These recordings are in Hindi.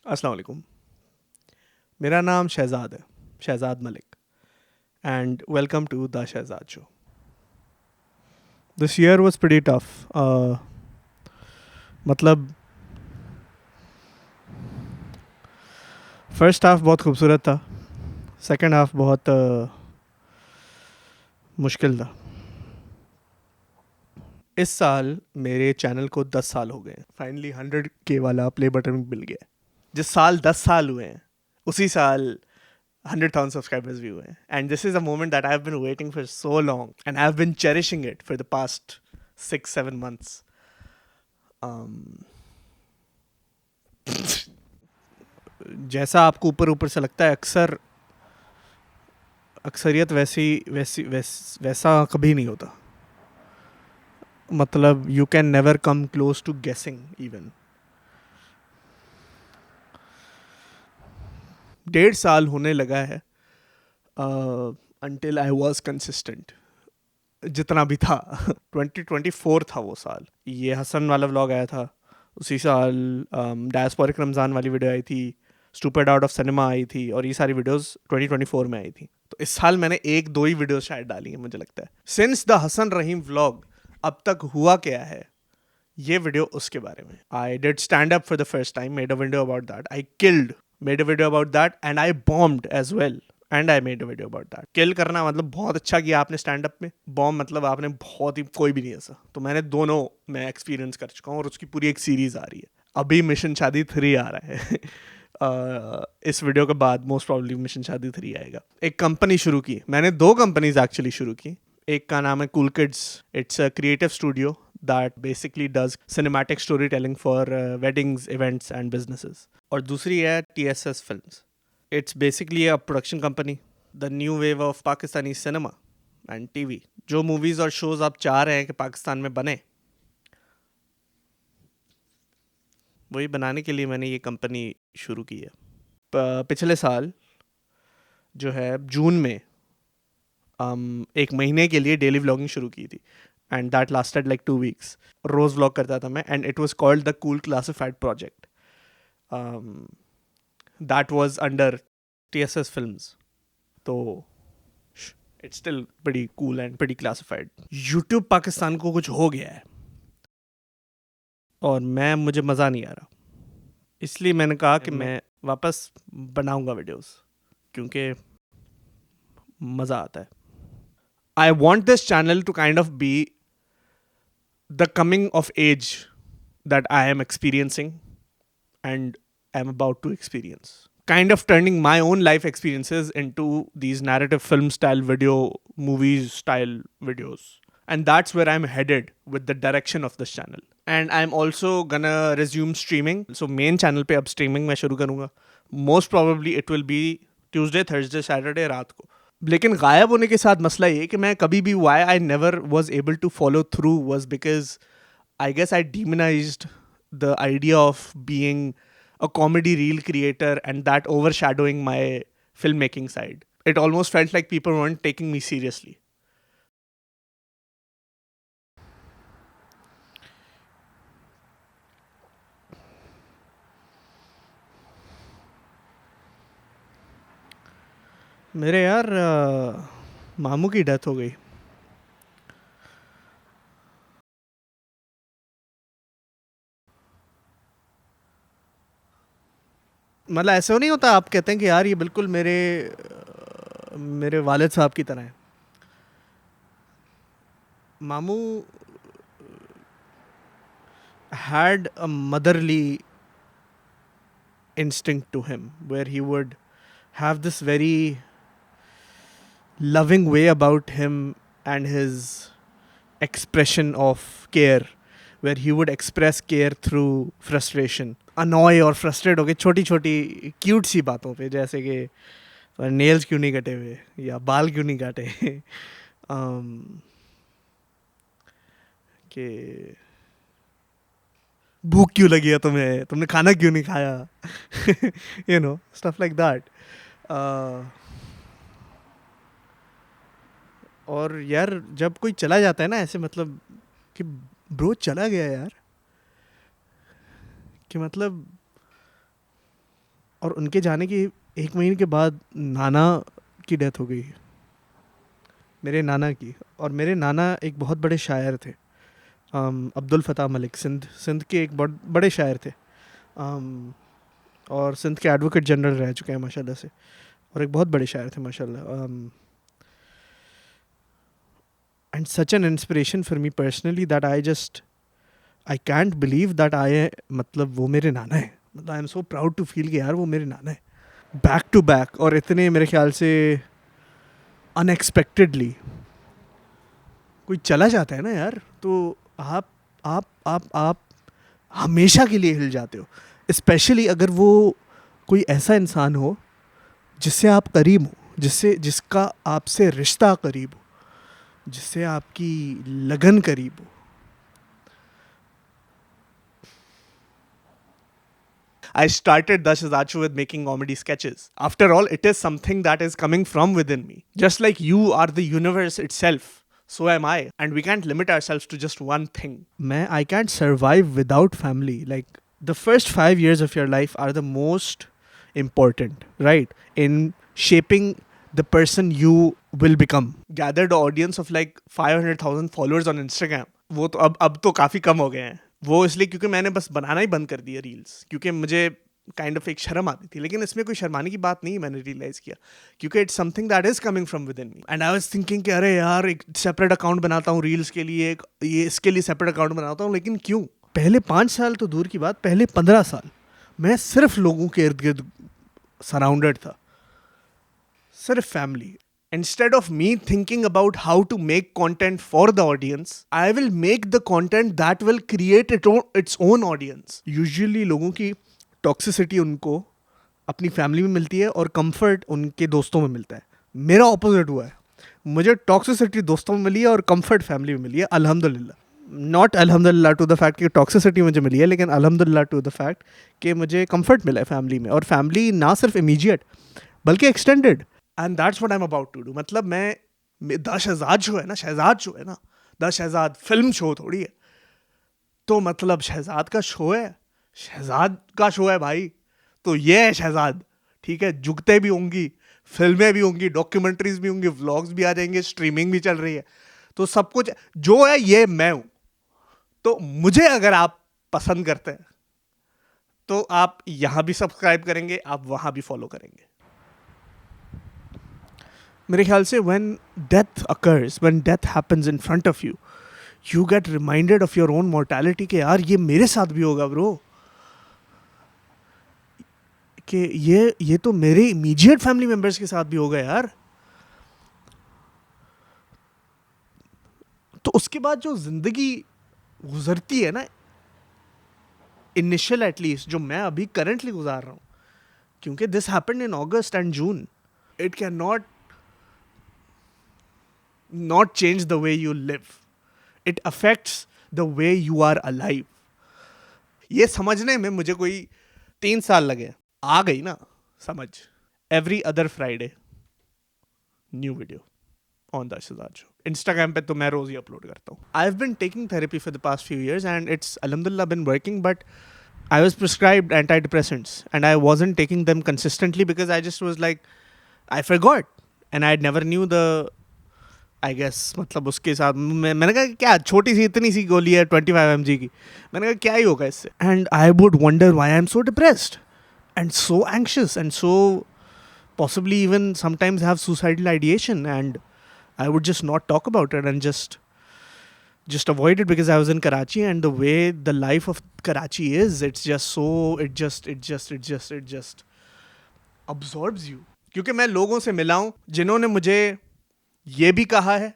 अस्सलाम वालेकुम। मेरा नाम शहज़ाद है, Shahzad Malik, and welcome to the Shahzad show. This year was pretty tough. मतलब फर्स्ट हाफ बहुत खूबसूरत था, सेकंड हाफ बहुत मुश्किल था। इस साल मेरे चैनल को 10 साल हो गए। फाइनली 100K वाला प्ले बटन मिल गया। जिस साल 10 साल हुए हैं उसी साल 100,000 सब्सक्राइबर्स भी हुए हैं। And this is a moment that I have been waiting for so long and I have been cherishing it for the past 6-7 months. um, जैसा आपको ऊपर ऊपर से लगता है, अक्सरियत वैसा कभी नहीं होता। मतलब you can never come close to guessing even. 1.5 साल होने लगा है until I was consistent, जितना भी था। 2024 था वो साल। ये हसन वाला व्लॉग आया था उसी साल। डायस्पोरिक रमज़ान वाली वीडियो आई थी, stupid out of cinema I थी, और ये सारी वीडियोस 2024 में आई थी। तो इस साल मैंने एक दो ही वीडियो शायद डाली है, मुझे लगता है। Since the Hasan Rahim vlog अब तक हुआ क्या है, ये वीडियो उसके बारे में। I did stand up for the first time, made a video about that, I killed, made a video about that, and I bombed as well, and I made a video about that. Kill करना मतलब बहुत अच्छा किया आपने स्टैंड अप में, बॉम्ब मतलब आपने बहुत ही कोई भी नहीं ऐसा। तो मैंने दोनों मैं एक्सपीरियंस कर चुका हूँ, और उसकी पूरी एक सीरीज आ रही है। अभी मिशन शादी 3 आ रहा है। इस वीडियो के बाद मोस्ट प्रॉब्लली मिशन शादी 3 आएगा। एक कंपनी शुरू की मैंने, दो कंपनीज एक्चुअली शुरू की। एक का नाम है cool kids, it's a creative studio that basically does cinematic storytelling for weddings, events and businesses. और दूसरी है TSS Films. It's basically a production company, the new wave of Pakistani cinema and TV. जो movies और shows आप चाह रहे हैं कि पाकिस्तान में बने, वही बनाने के लिए मैंने ये कंपनी शुरू की है। पिछले साल जो है जून में एक महीने के लिए डेली व्लॉगिंग शुरू की थी, and that lasted like 2 weeks. रोज़ व्लॉग करता था मैं, and it was called the cool classified project. That was under TSS films. तो it's still pretty cool and pretty classified. YouTube Pakistan को कुछ हो गया है और मुझे मज़ा नहीं आ रहा, इसलिए मैंने कहा कि मैं वापस बनाऊंगा वीडियोस, क्योंकि मज़ा आता है. I want this channel to kind of be the coming of age that I am experiencing and am about to experience. Kind of turning my own life experiences into these narrative film style video, movies style videos. And that's where I'm headed with the direction of this channel. And I'm also gonna resume streaming. So main channel पे अब streaming मैं शुरू करूँगा. Most probably it will be Tuesday, Thursday, Saturday रात को. लेकिन गायब होने के साथ मसला ये कि मैं कभी भी why I never was able to follow through was because I guess I demonized the idea of being a comedy reel creator and that overshadowing my filmmaking side. It almost felt like people weren't taking me seriously. मेरे यार मामू की डेथ हो गई. मतलब ऐसे नहीं होता, आप कहते हैं कि यार ये बिल्कुल मेरे वालिद साहब की तरह है. मामू had a motherly instinct to him where he would have this very loving way about him and his expression of care, where he would express care through frustration, annoy और frustrate होके छोटी छोटी क्यूट सी बातों पे, जैसे कि नेल्स क्यों नहीं कटे हुए या बाल क्यों नहीं काटे. कि भूख क्यों लगी है तुम्हें, तुमने खाना क्यों नहीं खाया. Stuff like that. और यार जब कोई चला जाता है ना ऐसे, मतलब कि ब्रो चला गया यार, कि मतलब और उनके जाने के 1 महीने के बाद नाना की डेथ हो गई, मेरे नाना की। और मेरे नाना एक बहुत बड़े शायर थे, अब्दुल फ़ताह मलिक, सिंध सिंध के एक बड़े शायर थे, और सिंध के एडवोकेट जनरल रह चुके हैं माशाल्लाह से, और एक बहुत बड़े शायर थे माशाल्लाह, and such an inspiration for me personally that I can't believe that मतलब वो मेरे नाना है। मतलब I am so proud to feel कि यार वो मेरे नाना है, बैक टू बैक, और इतने मेरे ख्याल से अनएक्सपेक्टेडली। कोई चला जाता है ना यार, तो आप हमेशा के लिए हिल जाते हो, स्पेशली अगर वो कोई ऐसा इंसान हो जिससे आप करीब हो, जिसका आपसे रिश्ता करीब हो, जिससे आपकी लगन करीब हो। I started Dash Azachu with making comedy sketches. After all, it is something that is coming from within me. Just like you are the universe itself, so am I. And we can't limit ourselves to just one thing. I can't survive without family. Like, the first 5 years of your life are the most important, right? In shaping the person you will become. Gathered audience of like 500,000 followers on Instagram. वो तो अब तो काफ़ी कम हो गए हैं। वो इसलिए क्योंकि मैंने बस बनाना ही बंद कर दिया रील्स, क्योंकि मुझे काइंड ऑफ एक शर्म आती थी। लेकिन इसमें कोई शर्माने की बात नहीं, मैंने रियलाइज़ किया, क्योंकि it's something that is coming from with in me. And I was thinking कि अरे यार, एक सेपरेट अकाउंट बनाता हूँ रील्स के लिए, ये इसके लिए सेपरेट अकाउंट बनाता हूँ। लेकिन क्यों? पहले 5 साल तो दूर की बात, पहले 15 साल मैं सिर्फ लोगों के इर्द गिर्द सराउंडेड था, सिर्फ family. Instead of me thinking about how to make content for the audience, I will make the content that will create its own audience. Usually लोगों की toxicity उनको अपनी फैमिली में मिलती है और comfort उनके दोस्तों में मिलता है। मेरा opposite हुआ है, मुझे toxicity दोस्तों में मिली है और comfort फैमिली में मिली है, अल्हम्दुलिल्लाह। नॉट अल्हम्दुलिल्लाह टू द फैक्ट कि टॉक्सिसिटी मुझे मिली है, लेकिन अल्हम्दुलिल्लाह टू द फैक्ट कि मुझे कंफर्ट मिला है फैमिली में, और फैमिली ना सिर्फ इमीडिएट बल्कि extended. And that's what I am about to do. मतलब मैं द शहजाद शो है ना, शहजाद शो है ना, द शहजाद फिल्म शो थोड़ी है। तो मतलब शहजाद का शो है, शहजाद का शो है भाई, तो ये है शहजाद, ठीक है। जुगते भी होंगी, फिल्में भी होंगी, डॉक्यूमेंट्रीज भी होंगी, व्लॉग्स भी आ जाएंगे, स्ट्रीमिंग भी चल रही है, तो सब कुछ जो है ये मैं हूं। तो मुझे अगर आप पसंद करते हैं तो आप यहां भी सब्सक्राइब करेंगे, आप वहां भी फॉलो करेंगे। मेरे ख्याल से when death happens in front of you, you get reminded of your own mortality कि यार ये मेरे साथ भी होगा ब्रो, कि ये तो मेरे इमीडिएट फैमिली मेंबर्स के साथ भी होगा यार। तो उसके बाद जो जिंदगी गुजरती है ना, इनिशियल एटलीस्ट जो मैं अभी करंटली गुजार रहा हूँ, क्योंकि this happened in August and June, it can not change the way you live. It affects the way you are alive. ये समझने में मुझे कोई 3 साल लगे, आ गई ना समझ। Every other Friday new video on the Shahzad Show. Instagram पे तो मैं रोज ही अपलोड करता हूँ। I've been taking therapy for the past few years and it's alhamdulillah been working, but I was prescribed antidepressants and I wasn't taking them consistently because I just was like, I forgot and I never knew the I guess, मतलब उसके साथ मैंने कहा क्या छोटी सी इतनी सी गोली है 25 mg की, मैंने कहा क्या ही होगा इससे। And I would wonder why I am so depressed and so anxious and so possibly even sometimes have suicidal ideation, and I would just not talk about it and just avoid it because I was in Karachi, and the way the life of Karachi is, it's just so it just absorbs you. क्योंकि मैं लोगों से मिला हूँ जिन्होंने मुझे ये भी कहा है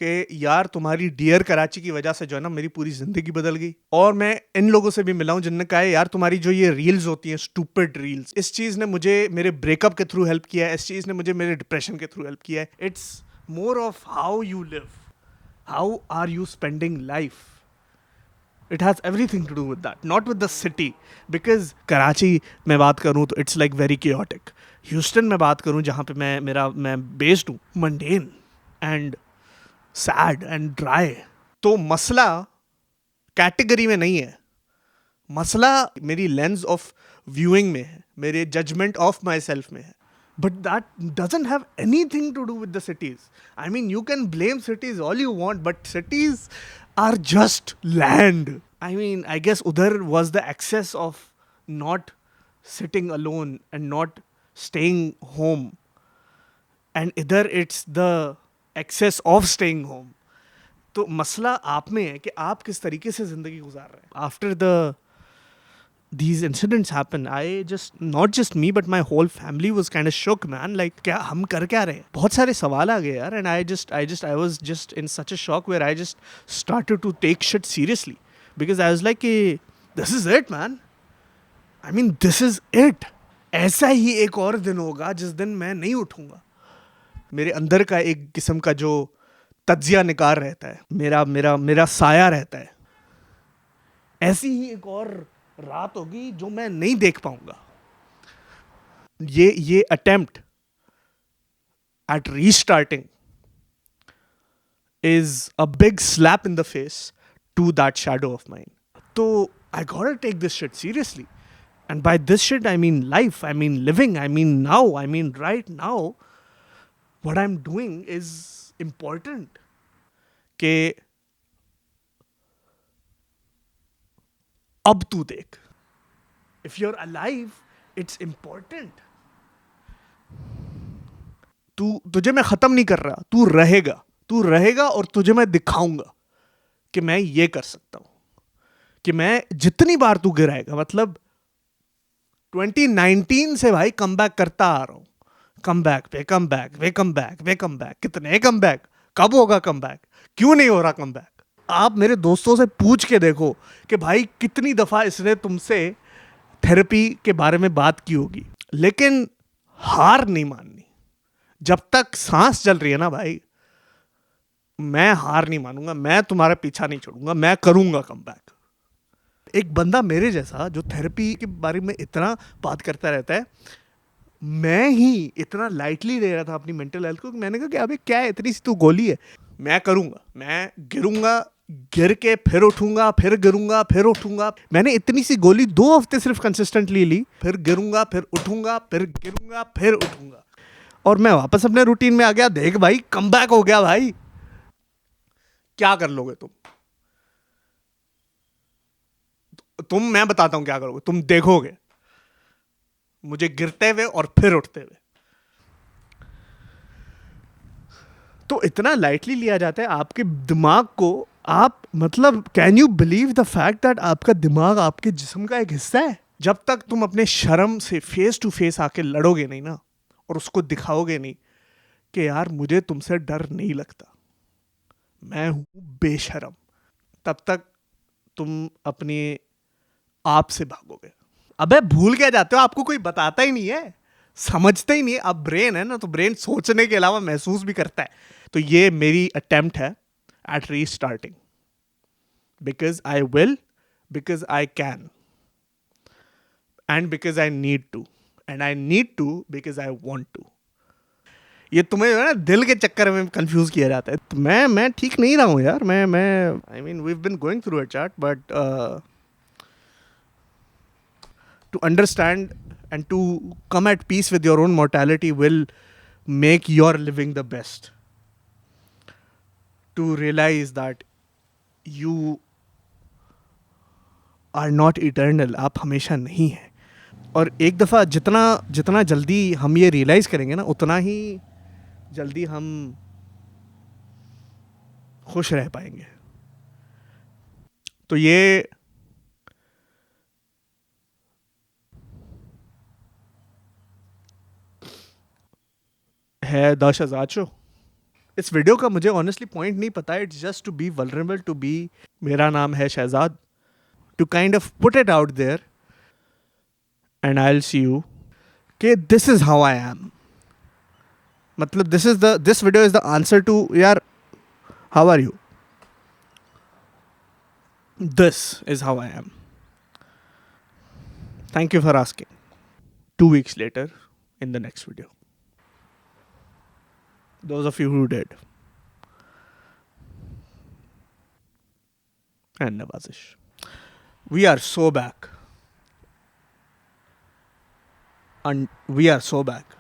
कि यार तुम्हारी डियर कराची की वजह से जो है ना मेरी पूरी जिंदगी बदल गई, और मैं इन लोगों से भी मिला हूं जिनने कहा है यार तुम्हारी जो ये रील्स होती हैं, स्टूपिड रील्स, इस चीज़ ने मुझे मेरे ब्रेकअप के थ्रू हेल्प किया है, इस चीज़ ने मुझे मेरे डिप्रेशन के थ्रू हेल्प किया है। It's more of how you live, how are you spending life. It has everything to do with that, not with the city. Because Karachi में बात करूँ तो it's like very chaotic. Houston में बात करूँ जहाँ पे मैं based हूँ, mundane and sad and dry. तो मसला कैटेगरी में नहीं है, मसला मेरी लेंस ऑफ व्यूइंग में है, मेरे जजमेंट ऑफ माई सेल्फ में है. But that doesn't have anything to do with the cities. I mean, you can blame cities all you want, but cities are just land. I mean, I guess udhar was the excess of not sitting alone and not staying home. And either it's the excess of staying home. तो मसला आप में है कि आप किस तरीके से ज़िंदगी गुजार रहे हैं. After these incidents happen, not just me, but my whole family was kind of shook, man. Like, क्या हम कर क्या रहे हैं? बहुत सारे सवाल आ गए यार, and I was just in such a shock where I just started to take shit seriously. Because I was like, this is it, man. I mean, this is it. ऐसा ही एक और दिन होगा जिस दिन मैं नहीं उठूंगा. मेरे अंदर का एक किस्म का जो तज्जिया निकार रहता है, मेरा साया रहता है, ऐसी ही एक और रात होगी जो मैं नहीं देख पाऊंगा. ये attempt at restarting is a big slap in the face to that shadow of mind. तो I gotta take this shit seriously. And by this shit I mean life, I mean living, I mean now, I mean right now. What I am doing is important. के अब तू देख. If you're alive, it's important. तुझे मैं खत्म नहीं कर रहा, तू रहेगा और तुझे मैं दिखाऊंगा कि मैं ये कर सकता हूं. कि मैं जितनी बार तू गिराएगा, मतलब 2019 से भाई कम बैक करता आ रहा हूं. कम बैक पे कम बैक पे कम बैक पे कम बैक. कितने कम बैक, कब होगा कम बैक, क्यों नहीं हो रहा कम बैक. आप मेरे दोस्तों से पूछ के देखो कि भाई कितनी दफा इसने तुमसे थेरेपी के बारे में बात की होगी. लेकिन हार नहीं माननी. जब तक सांस चल रही है ना भाई, मैं हार नहीं मानूंगा. मैं तुम्हारा पीछा नहीं छोड़ूंगा. मैं करूंगा कम बैक. एक बंदा मेरे जैसा जो थेरेपी के बारे में इतना बात करता रहता है, मैं ही इतना लाइटली ले रहा था अपनी मेंटल हेल्थ को. मैंने कहा कि अबे क्या है, इतनी सी तू गोली है. मैं करूंगा. मैं गिरूंगा, गिर के फिर उठूंगा, फिर गिरूंगा, फिर उठूंगा. मैंने इतनी सी गोली 2 हफ्ते सिर्फ कंसिस्टेंटली ली. फिर गिरूंगा, फिर उठूंगा, फिर गिरूंगा, फिर उठूंगा. और मैं वापस अपने रूटीन में आ गया. देख भाई, कम बैक हो गया भाई. क्या कर लोगे तुम मैं बताता हूं क्या करोगे. तुम देखोगे मुझे गिरते हुए और फिर उठते हुए. तो इतना लाइटली लिया जाता है आपके दिमाग को. आप मतलब can you believe the fact that आपका दिमाग आपके जिस्म का एक हिस्सा है. जब तक तुम अपने शर्म से फेस टू फेस आके लड़ोगे नहीं ना, और उसको दिखाओगे नहीं कि यार मुझे तुमसे डर नहीं लगता, मैं हूं बेशरम, तब तक तुम अपने आप से भागोगे. अबे भूल क्या जाते हो. आपको कोई बताता ही नहीं है, समझते ही नहीं है. अब ब्रेन है ना, तो ब्रेन सोचने के अलावा महसूस भी करता है. तो ये मेरी अटेम्प्ट है at restarting. Because I will, because I can, and because I need to. And I need to because I want to. ये तुम्हें ना दिल के चक्कर में कंफ्यूज किया जाता है. तो मैं ठीक नहीं रहा हूँ यार. मैं I mean we have been going through a chat, but to understand and to come at peace with your own mortality will make your living the best. To realize that you are not eternal. आप हमेशा नहीं हैं. और एक दफ़ा जितना जल्दी हम ये रियलाइज़ करेंगे ना, उतना ही जल्दी हम खुश रह पाएंगे. तो ये है द शहजाद शो. इस वीडियो का मुझे ऑनेस्टली पॉइंट नहीं पता. It's just to be vulnerable, to be, मेरा नाम है Shahzad, to kind of put it out there, and I will see you कि this is how I am. मतलब this video is the answer to यार how are you. This is how I am. Thank you for asking. 2 weeks later in the next video. Those of you who did. And Nawazish. We are so back, and we are so back.